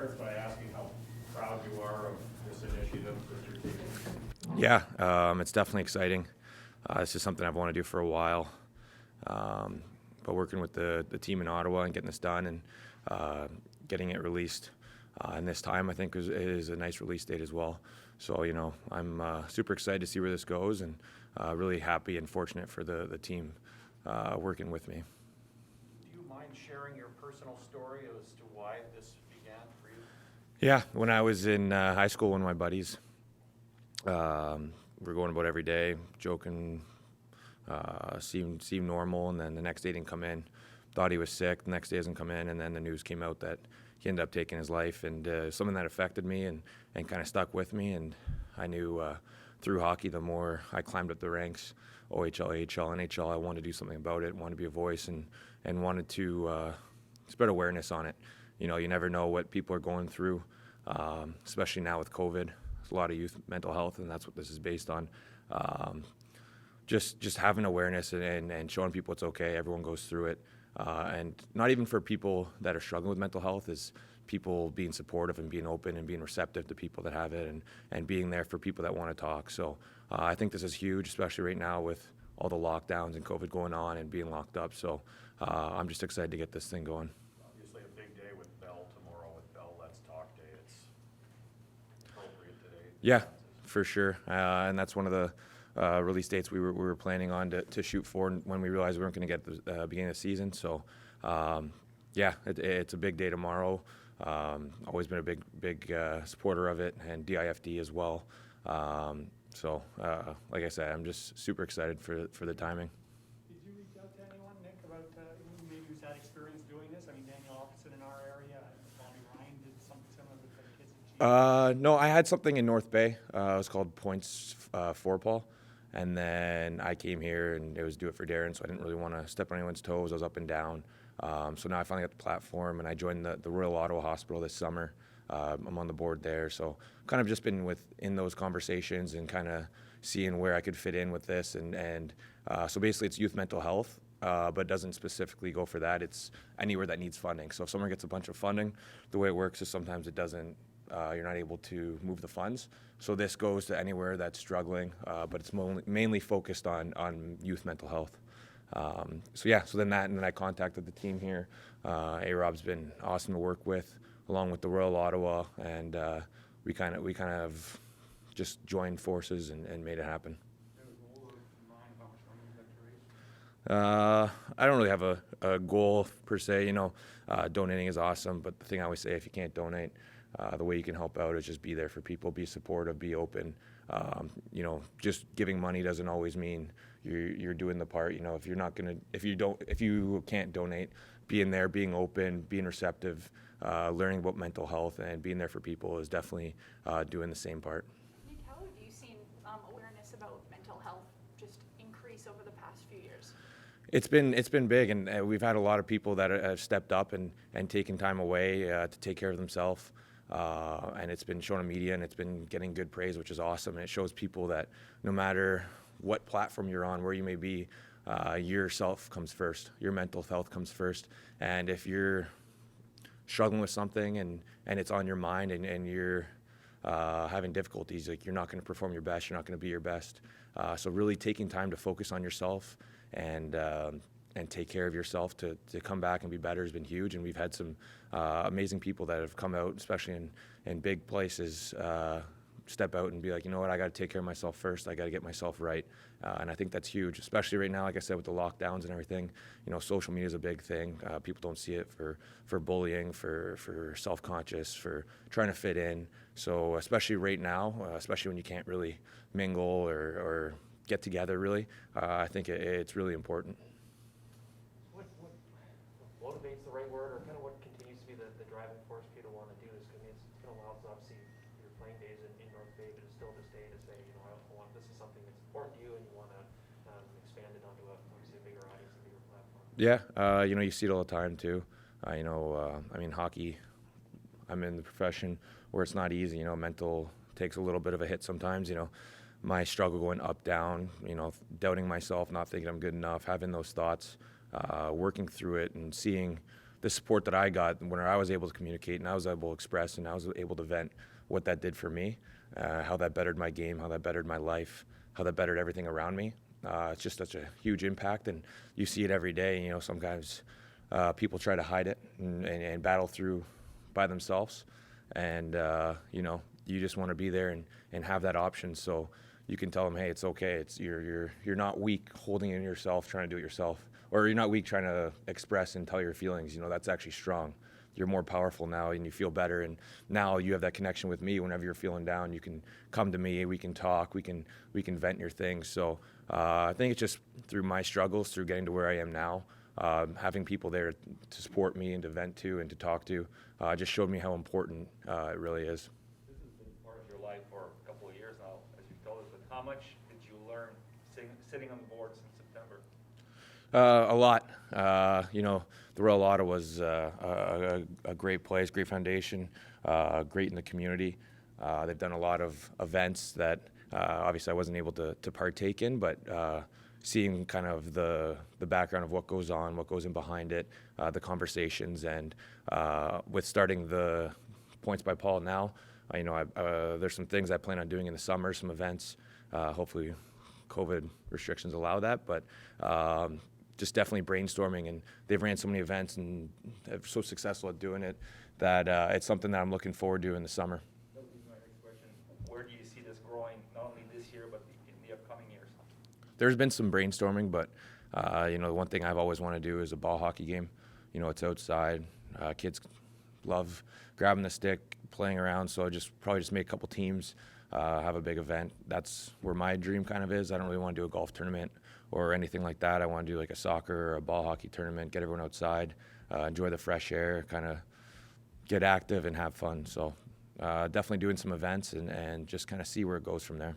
start by asking how proud you are of this initiative that you're taking. Yeah, it's definitely exciting. This is something I've wanted to do for a while. But working with the team in Ottawa and getting this done and getting it released in this time, I think is a nice release date as well. So, I'm super excited to see where this goes and really happy and fortunate for the team working with me. Do you mind sharing your personal story as to why this began for you? Yeah, when I was in high school, one of my buddies, we were going about every day, joking, seemed normal, and then the next day didn't come in. Thought he was sick. The next day doesn't come in, and then the news came out that he ended up taking his life, and something that affected me and kind of stuck with me. And I knew through hockey, the more I climbed up the ranks, OHL, AHL, NHL, I wanted to do something about it, wanted to be a voice, and wanted to spread awareness on it. You never know what people are going through, especially now with COVID. There's a lot of youth mental health, and that's what this is based on. Just having awareness and showing people it's okay. Everyone goes through it. And not even for people that are struggling with mental health, is people being supportive and being open and being receptive to people that have it and being there for people that want to talk. So I think this is huge, especially right now with all the lockdowns and COVID going on and being locked up. So I'm just excited to get this thing going. Obviously a big day with Bell tomorrow with Bell Let's Talk Day. It's appropriate today. Yeah, for sure. And that's one of the release dates we were planning on to shoot for when we realized we weren't going to get the beginning of the season. So, it's a big day tomorrow. Always been a big supporter of it, and DIFD as well. Like I said, I'm just super excited for the timing. Did you reach out to anyone, Nick, about maybe who's had experience doing this? I mean, Daniel Alfredson in our area, Bobby Ryan did something similar with the kids at G. No, I had something in North Bay. It was called Points for Paul. And then I came here and it was Do It for Darren, so I didn't really want to step on anyone's toes. I was up and down. So now I finally got the platform, and I joined the Royal Ottawa Hospital this summer. I'm on the board there, so kind of just been in those conversations and kind of seeing where I could fit in with this. And so basically it's youth mental health, but it doesn't specifically go for that. It's anywhere that needs funding. So if someone gets a bunch of funding, the way it works is sometimes it doesn't. You're not able to move the funds. So this goes to anywhere that's struggling, but it's mainly focused on youth mental health. So then I contacted the team here. A-Rob's been awesome to work with, along with the Royal Ottawa, and we kind of just joined forces and made it happen. I don't really have a goal per se. Donating is awesome, but the thing I always say, if you can't donate, the way you can help out is just be there for people, be supportive, be open. Just giving money doesn't always mean you're doing the part. If you can't donate, being there, being open, being receptive, learning about mental health and being there for people is definitely doing the same part. Nick, how have you seen awareness about mental health just increase over the past few years? It's been big, and we've had a lot of people that have stepped up and taken time away to take care of themselves. And it's been shown in media, and it's been getting good praise, which is awesome. And it shows people that no matter what platform you're on, where you may be, yourself comes first. Your mental health comes first. And if you're struggling with something and it's on your mind and you're having difficulties, like, you're not going to perform your best, you're not going to be your best. So really taking time to focus on yourself and take care of yourself to come back and be better has been huge. And we've had some amazing people that have come out, especially in big places, step out and be like, you know what, I got to take care of myself first. I got to get myself right. And I think that's huge, especially right now, like I said, with the lockdowns and everything. Social media is a big thing. People don't see it for bullying, for self-conscious, for trying to fit in. So especially right now, especially when you can't really mingle or get together really, I think it's really important. What motivates the right word, or kind of what continues to be the driving force for you to want to do this? I mean, it's been a while, so obviously your playing days in North Bay, but it's still this day to say, this is something that's important to you, and you want to expand it onto obviously a bigger audience, a bigger platform. Yeah, you see it all the time too. Hockey, I'm in the profession where it's not easy. Mental takes a little bit of a hit sometimes. My struggle going up, down, doubting myself, not thinking I'm good enough, having those thoughts, working through it and seeing the support that I got when I was able to communicate and I was able to express and I was able to vent what that did for me, how that bettered my game, how that bettered my life, how that bettered everything around me. It's just such a huge impact, and you see it every day. You know, sometimes people try to hide it and battle through by themselves, and you know, you just want to be there and have that option, so you can tell them, hey, it's okay. It's you're not weak holding in yourself, trying to do it yourself, or you're not weak trying to express and tell your feelings. You know, that's actually strong. You're more powerful now, and you feel better. And now you have that connection with me. Whenever you're feeling down, you can come to me. We can talk. We can vent your things. So I think it's just through my struggles, through getting to where I am now, having people there to support me and to vent to and to talk to, just showed me how important it really is. This has been part of your life for a couple of years now, as you've told us, but how much did you learn sitting on the board since September? A lot. You know, the Royal Ottawa was a great place, great foundation, great in the community. They've done a lot of events that obviously I wasn't able to partake in, but seeing kind of the background of what goes on, what goes in behind it, the conversations, and with starting the Points by Paul now, you know, there's some things I plan on doing in the summer, some events. Hopefully COVID restrictions allow that, but just definitely brainstorming, and they've ran so many events and they're so successful at doing it that it's something that I'm looking forward to in the summer. That would be my next question. Where do you see this growing, not only this year, but in the upcoming years? There's been some brainstorming, but you know, the one thing I've always wanted to do is a ball hockey game. You know, it's outside. Kids love grabbing the stick, playing around, so probably just make a couple teams, have a big event. That's where my dream kind of is. I don't really want to do a golf tournament or anything like that. I want to do like a soccer or a ball hockey tournament, get everyone outside, enjoy the fresh air, kind of get active and have fun. So definitely doing some events and just kind of see where it goes from there.